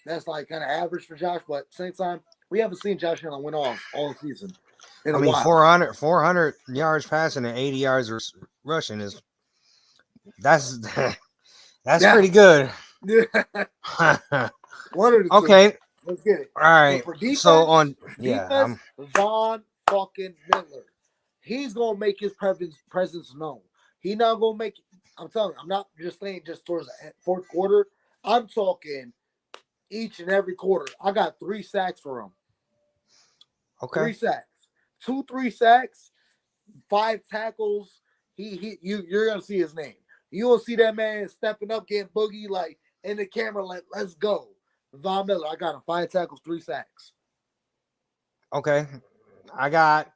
that's like kind of average for Josh, but at the same time, we haven't seen Josh Allen win off all season. I mean, 400 yards passing and 80 yards rushing is that's pretty good. One of the okay. Two. Let's get it. All right. For defense, so on Von fucking Miller. He's gonna make his presence known. He not gonna make. I'm telling you, I'm not just saying just towards the fourth quarter. I'm talking each and every quarter. I got 3 sacks for him. Okay. 3 sacks. 3 sacks, 5 tackles. You're gonna see his name. You will see that man stepping up, getting boogie like in the camera, like let's go. Von Miller, I got him 5 tackles, 3 sacks. Okay, I got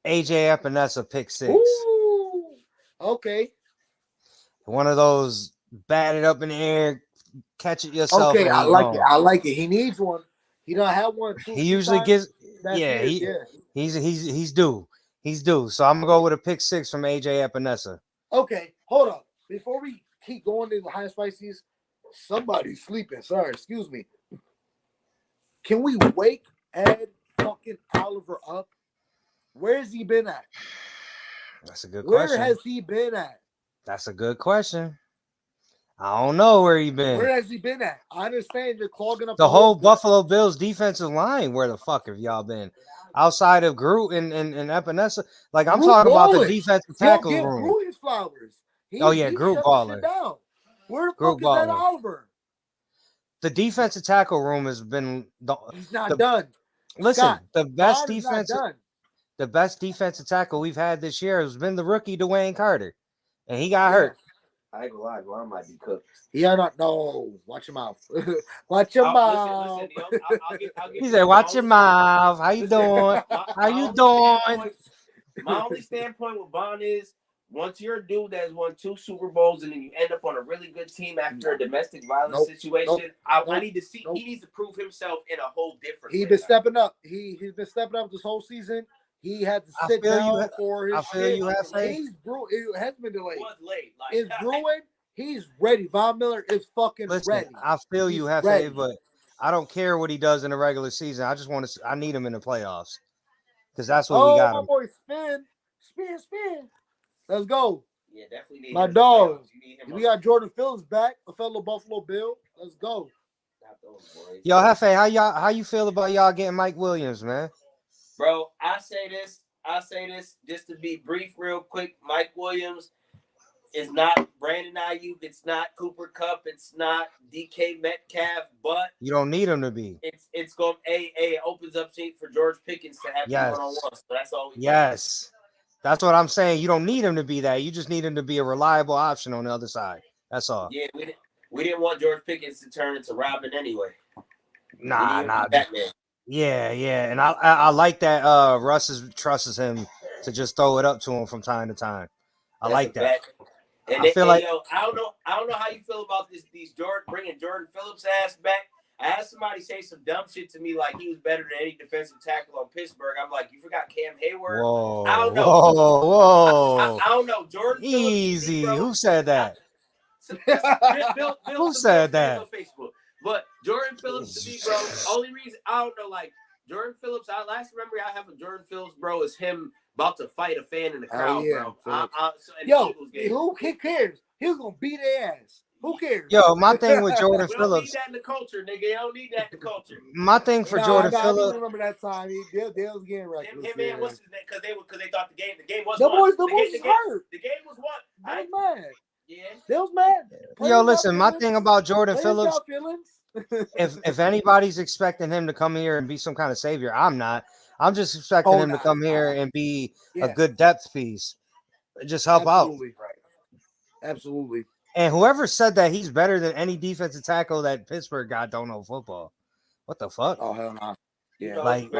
AJ Epinesa pick 6. Ooh, okay. One of those batted up in the air, catch it yourself. Okay, I like it. I like it. He needs one. He don't have one. He usually gets. Yeah, he's due. He's due. So I'm gonna go with a pick 6 from AJ Epinesa. Okay, hold up. Before we keep going to the high spices, somebody's sleeping. Sorry, excuse me. Can we wake Ed fucking Oliver up? Where's he been at? That's a good question. Where has he been at? That's a good question. I don't know where he been. Where has he been at? I understand you're clogging up the whole Buffalo Bills defensive line. Where the fuck have y'all been? Outside of Groot and Epinesa, like I'm talking about the defensive tackle room. Groot his flowers. Groot baller. Where the fuck is that Oliver? The defensive tackle room has been. He's not done. Listen, Scott, the best defensive tackle we've had this year has been the rookie Dwayne Carter, and he got hurt. I ain't gonna lie, Glenn might be cooked. Yeah, no. Watch your mouth. Watch your mouth. Listen, I'll he said, "Watch your mouth. How you doing? How you doing?" My only standpoint with Von is, once you're a dude that's won 2 Super Bowls and then you end up on a really good team after a domestic violence situation, I need to see. He needs to prove himself in a whole different. He's been stepping up. He's been stepping up this whole season. He had to sit down for his. I feel you have faith. It has been delayed. It was late. It's brewing. He's ready. Von Miller is fucking ready. I feel you have faith, but I don't care what he does in the regular season. I just want to. I need him in the playoffs because that's what we got. Oh, my boy, spin. Let's go. Yeah, definitely need my dog. We got Jordan Phillips back, a fellow Buffalo Bill. Let's go. Yo, Hefe, how you feel about y'all getting Mike Williams, man? Bro, I say this just to be brief real quick. Mike Williams is not Brandon Ayuk. It's not Cooper Kupp. It's not DK Metcalf. But you don't need him to be. It's going it opens up seat for George Pickens to have one-on-one. So that's all. Yes, that's what I'm saying. You don't need him to be that. You just need him to be a reliable option on the other side. That's all. Yeah, we didn't want George Pickens to turn into Robin anyway. Nah. Batman. Yeah, and I like that Russ trusts him to just throw it up to him from time to time. That's like that. And I don't know how you feel about these bringing Jordan Phillips ass back. I had somebody say some dumb shit to me like he was better than any defensive tackle on Pittsburgh. I'm like, you forgot Cam Hayward? Whoa, I don't know. Whoa. I don't know. Jordan Easy. Phillips, who said that? Bill who said that? On Facebook. But Jordan Phillips to me, bro, only reason I don't know, like Jordan Phillips, last memory I have of Jordan Phillips, bro, is him about to fight a fan in the crowd, bro. Who cares? He was gonna beat their ass. Who cares? Yo, my thing with Jordan Phillips. Don't need that in the culture, nigga. You don't need that in the culture. My thing for Jordan Phillips. I remember that time. They was getting reckless. Him, what's his name? Because they thought the game was the won. The boys hurt. The game was won. I was mad. Yeah. They was mad. Yo, listen, my thing about Jordan Phillips. if anybody's expecting him to come here and be some kind of savior, I'm not. I'm just expecting him to come here and be a good depth piece. Just help out. Right. Absolutely. And whoever said that he's better than any defensive tackle that Pittsburgh got don't know football. What the fuck? Oh hell no. Yeah. Like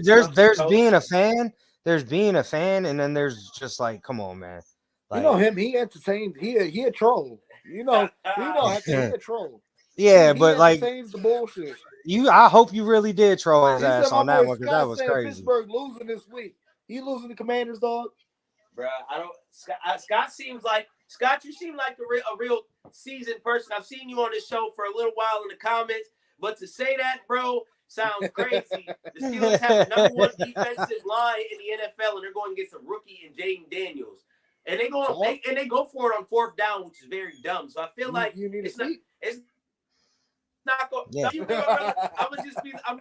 there's being a fan, there's being a fan, and then there's just like, come on, man. You know Like, him. He entertained. He a troll. You know. Hector. He a troll. yeah, He but like entertains the bullshit. I hope you really did troll his He said ass my on that boy one because that Scott was said crazy. Pittsburgh losing this week. He losing the Commanders, dog. Bro, I don't. Scott seems like you seem like a real seasoned person. I've seen you on this show for a little while in the comments, but to say that, bro, sounds crazy. The Steelers have the number 1 defensive line in the NFL, and they're going against a rookie in Jaden Daniels, and they go for it on 4th down, which is very dumb. So I feel like you need it's to not. see. It's not going. Yeah. I'm gonna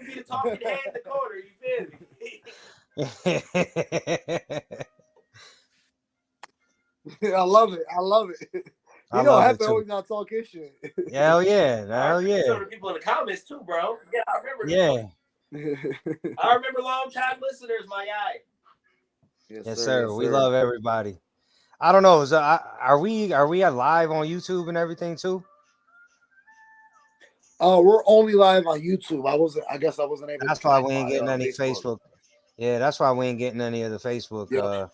be the talking head in the corner. You feel me? I love it. I love it Hector too. always gotta talk his shit. Hell yeah. Hell yeah. Some of the people in the comments too, bro. Yeah, I remember. Yeah. I remember long-time listeners, my guy. Yes, sir. We love everybody. I don't know. Are we live on YouTube and everything too? We're only live on YouTube. I guess I wasn't able. That's to why we ain't my, getting any Facebook. Yeah, that's why we ain't getting any of the Facebook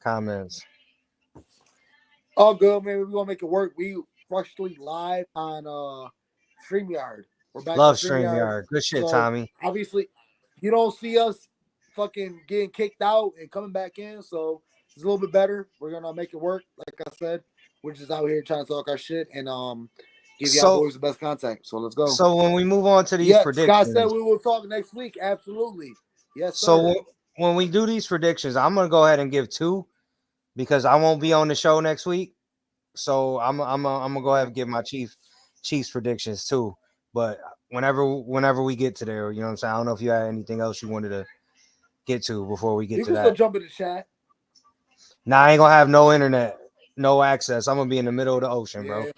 comments. Oh, good, man. We're gonna make it work. We freshly live on StreamYard. We're back. Love on StreamYard. Good shit, So, Tommy. Obviously, you don't see us fucking getting kicked out and coming back in, so it's a little bit better. We're gonna make it work. Like I said, we're just out here trying to talk our shit and give y'all boys the best contact. So let's go. So when we move on to these predictions, Scott said we will talk next week. Absolutely, yes. Sir. So when we do these predictions, I'm gonna go ahead and give 2 because I won't be on the show next week. So I'm gonna go ahead and give my Chiefs predictions too. But whenever we get to there, you know what I'm saying. I don't know if you had anything else you wanted to get to before we get to that. You can still jump in the chat. Nah, I ain't gonna have no internet, no access. I'm gonna be in the middle of the ocean, bro.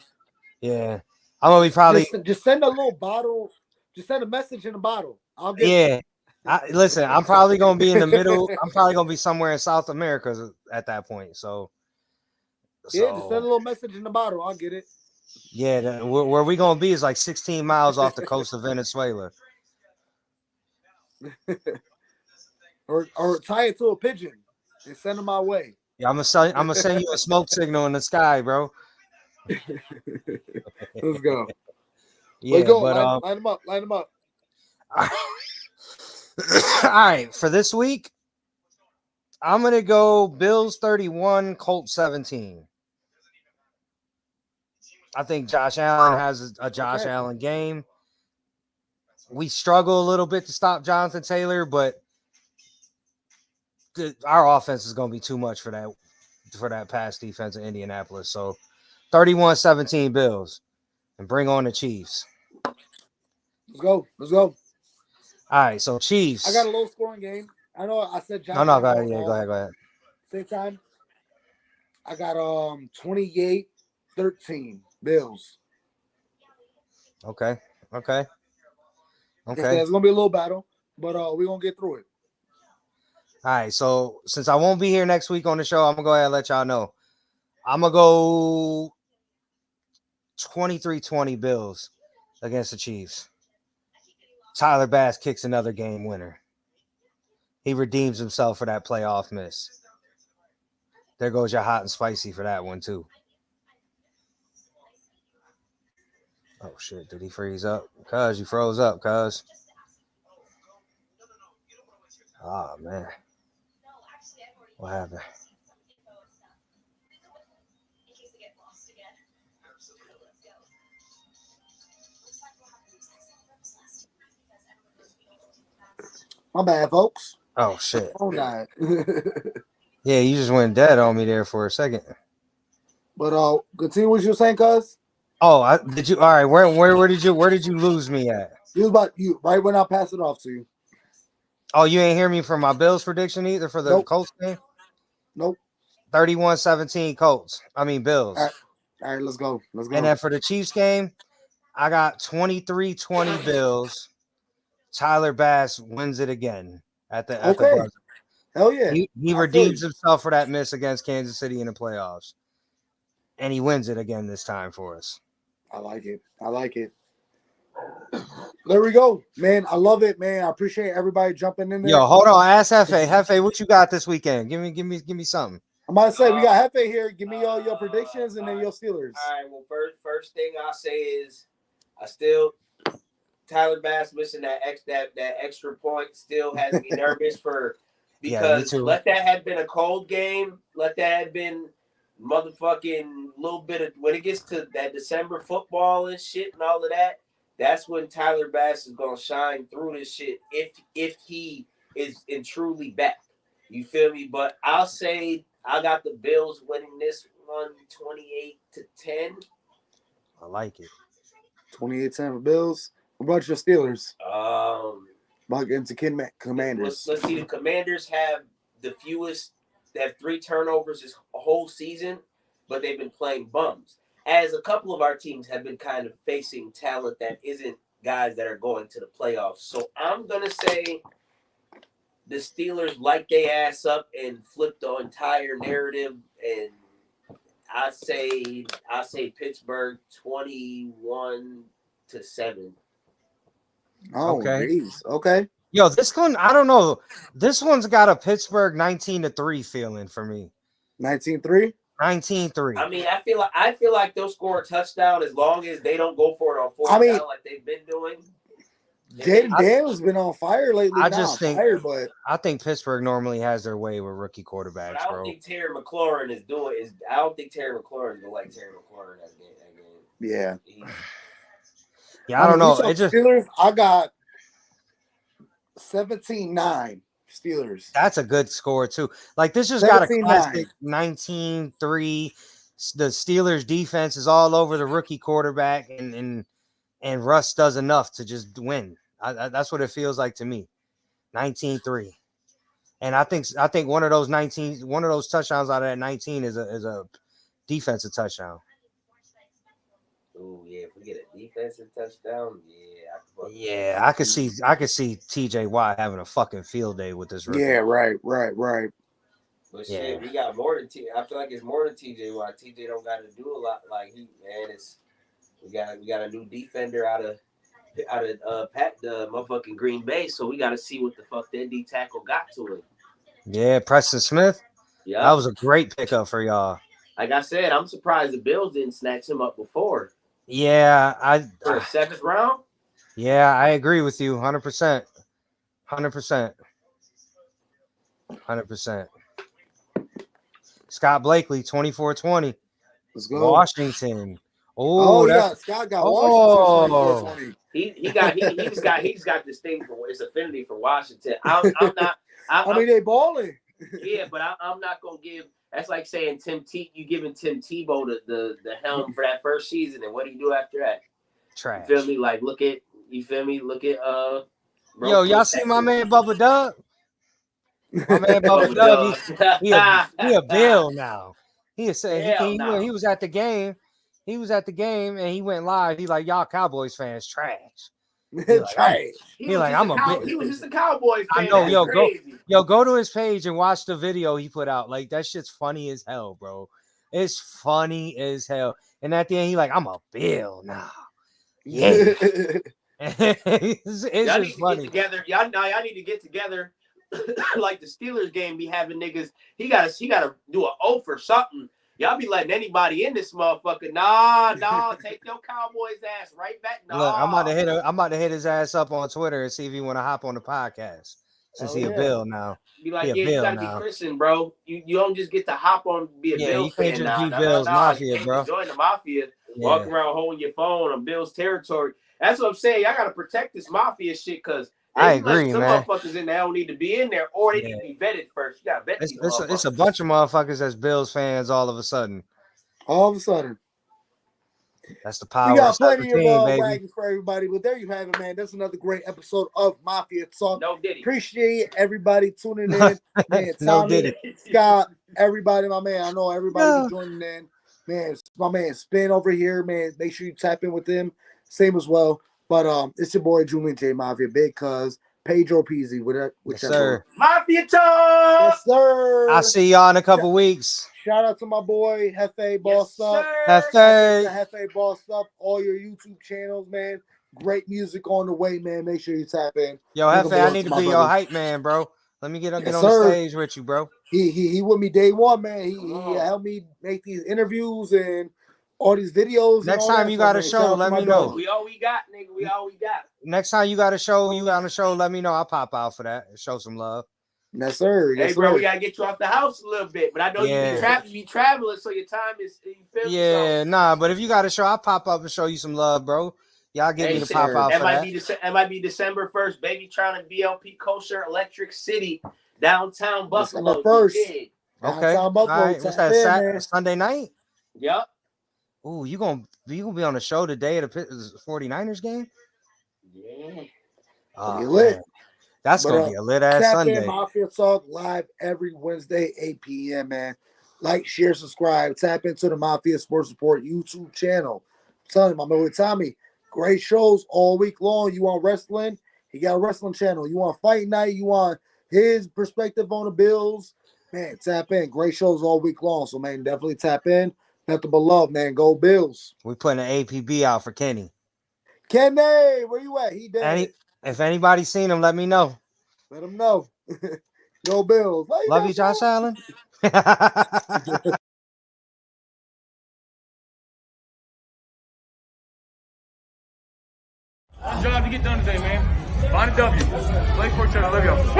Yeah. I'm gonna be probably just send a little bottle. Just send a message in a bottle. I'll get it. Listen, I'm probably gonna be in the middle. I'm probably gonna be somewhere in South America at that point. So just send a little message in the bottle. I'll get it. Yeah, where we gonna be is like 16 miles off the coast of Venezuela. or tie it to a pigeon and send them my way. Yeah, I'm gonna send you a smoke signal in the sky, bro. Let's go. Yeah, go. But line them up. Line them up. All right, for this week, I'm gonna go Bills 31, Colts 17. I think Josh Allen has a Josh Allen game. We struggle a little bit to stop Jonathan Taylor, but our offense is going to be too much for that pass defense in Indianapolis. So 31-17 Bills, and bring on the Chiefs. Let's go. All right, so Chiefs. I got a low scoring game. I know I said Josh. No, go ahead. Yeah, go ahead. Same time. I got 28-13 Bills. Okay. It's gonna be a little battle, but we're gonna get through it. All right, so since I won't be here next week on the show, I'm gonna go ahead and let y'all know. I'm gonna go 23-20 Bills against the Chiefs. Tyler Bass kicks another game winner. He redeems himself for that playoff miss. There goes your hot and spicy for that one too. Oh shit, did he freeze up? Cuz you froze up, cuz. Oh man. What happened? My bad, folks. Oh shit. Oh God. Yeah, you just went dead on me there for a second. But continue what you were saying, cuz. Oh, did you? All right, where did you lose me at? It was about you right when I pass it off to you. Oh, you ain't hear me for my Bills prediction either for the Colts game? Nope. 31-17 Colts. I mean Bills. All right, let's go. And then for the Chiefs game, I got 23-20 Bills. Tyler Bass wins it again at the buzzer. Hell yeah. He redeems himself for that miss against Kansas City in the playoffs. And he wins it again this time for us. I like it. There we go, man. I love it, man. I appreciate everybody jumping in there. Yo, hold on. Ask Hefe. Hefe, what you got this weekend? Give me something. I'm about to say we got Hefe here. Give me all your predictions and then your Steelers. All right. Well, first thing I'll say is Tyler Bass missing that extra point still has me nervous because let that have been a cold game. Let that have been motherfucking little bit of when it gets to that December football and shit and all of that. That's when Tyler Bass is gonna shine through this shit if he is truly back. You feel me? But I'll say I got the Bills winning this one 28-10. I like it. 28-10 for Bills. What about your Steelers? Against the Commanders. Let's see. The Commanders have the fewest. They have 3 turnovers this whole season, but they've been playing bums. As a couple of our teams have been kind of facing talent that isn't guys that are going to the playoffs. So I'm going to say the Steelers light their ass up and flip the entire narrative. And I say Pittsburgh 21-7. Oh, okay. Geez. Okay. Yo, this one, I don't know. This one's got a Pittsburgh 19-3 feeling for me. 19-3? 19-3. I mean, I feel like they'll score a touchdown as long as they don't go for it on fourth down like they've been doing. Jaden Daniels been on fire lately. I think Pittsburgh normally has their way with rookie quarterbacks, but I don't think Terry McLaurin is I don't think Terry McLaurin is going like Terry McLaurin that game. Yeah. Yeah, I don't know. It just Steelers, I got 17-9 Steelers. That's a good score too. Like this just got a classic 19-3. The Steelers defense is all over the rookie quarterback, and Russ does enough to just win. That's what it feels like to me. 19-3. And I think one of those touchdowns out of that 19 is a defensive touchdown. Oh yeah, if we get a defensive touchdown, I could see TJ Watt having a fucking field day with this rookie. Yeah, right. But shit, we got more than I feel like it's more than TJ Watt. TJ don't got to do a lot. Like we got a new defender out of the motherfucking Green Bay, so we got to see what the fuck that D tackle got to him. Yeah, Preston Smith. Yeah, that was a great pickup for y'all. Like I said, I'm surprised the Bills didn't snatch him up before. Yeah, for the 7th round. Yeah, I agree with you, 100%. 100%. Scott Blakely, 24-20. Let's go. Washington. Scott got Washington. He just got this thing for his affinity for Washington. They balling. Yeah, but I'm not gonna give. That's like saying you giving Tim Tebow the helm for that first season, and what do you do after that? Trash. You feel me? Like look at. Yo, y'all see my man Bubba Dub? My man Bubba Dub, he a Bill now. He was at the game. He was at the game and he went live. He like, y'all Cowboys fans trash. Trash. He was just a Cowboys fan. I know. Go to his page and watch the video he put out. Like that shit's funny as hell, bro. It's funny as hell. And at the end, he like, I'm a Bill now. Yeah. it's just funny. Y'all need to get together. Like the Steelers game be having niggas. He gotta do an O for something. Y'all be letting anybody in this motherfucker. Nah, take your Cowboys ass right back. Nah. Look, I'm about to hit his ass up on Twitter and see if he want to hop on the podcast. Since he a Bill now. Be like, you gotta be Christian, bro. You don't just get to hop on and be a Bill fan. You can't just be Bill's Mafia, bro. Join the Mafia. Walk around holding your phone on Bill's territory. That's what I'm saying. Y'all gotta protect this Mafia shit because I agree, some man. motherfuckers in there don't need to be in there, or they need to be vetted first. You gotta vet these motherfuckers. It's a bunch of motherfuckers that's Bills fans all of a sudden. That's the power. We got plenty of raggings for everybody, but there you have it, man. That's another great episode of Mafia Talk. No Diddy. Appreciate everybody tuning in. Man, Tommy, Scott, everybody, my man. I know everybody joining in. Man, my man Spin over here, man. Make sure you tap in with him. Same as well. But it's your boy Julian J Mafia, Big Cuz, Pedro Peasy, whichever. Yes, sir. Mafia Talk. Yes, sir. I'll see y'all in a couple weeks. shout out to my boy Hefe Boss Up. Hefe. Hefe Boss Up. All your YouTube channels, man. Great music on the way, man. Make sure you tap in. Yo, Hefe, I need to be your hype man, bro. Let me get on the stage with you, bro. He with me day one, man. He helped me make these interviews and all these videos. Next time you got a show, let me know. We all we got, nigga. We all we got. Next time you got a show, let me know. I'll pop out for that. Show some love. Yes, sir. Hey, bro, we gotta get you off the house a little bit, but I know you be traveling, so your time is. But if you got a show, I'll pop up and show you some love, bro. Y'all give me the pop out for that. That might be December 1st. Baby trying to BLP Kosher Electric City, downtown Buffalo. Okay. All right. What's that? Sunday night? Yep. Ooh, you gonna be on the show today at the 49ers game? Yeah. Oh, lit. That's gonna be a lit ass Sunday. Mafia Talk live every Wednesday, 8 p.m. Man, like, share, subscribe. Tap into the Mafia Sports Report YouTube channel. I'm telling you, my man Tommy, great shows all week long. You want wrestling? He got a wrestling channel. You want fight night? You want his perspective on the Bills? Man, tap in. Great shows all week long. So, man, definitely tap in. Nothing but love, man. Go Bills. We putting an APB out for Kenny. Kenny, where you at? He dead. If anybody's seen him, let me know. Let him know. Go Bills. Love you, Josh Allen. One job to get done today, man. Find a W. Play for each other. Love y'all.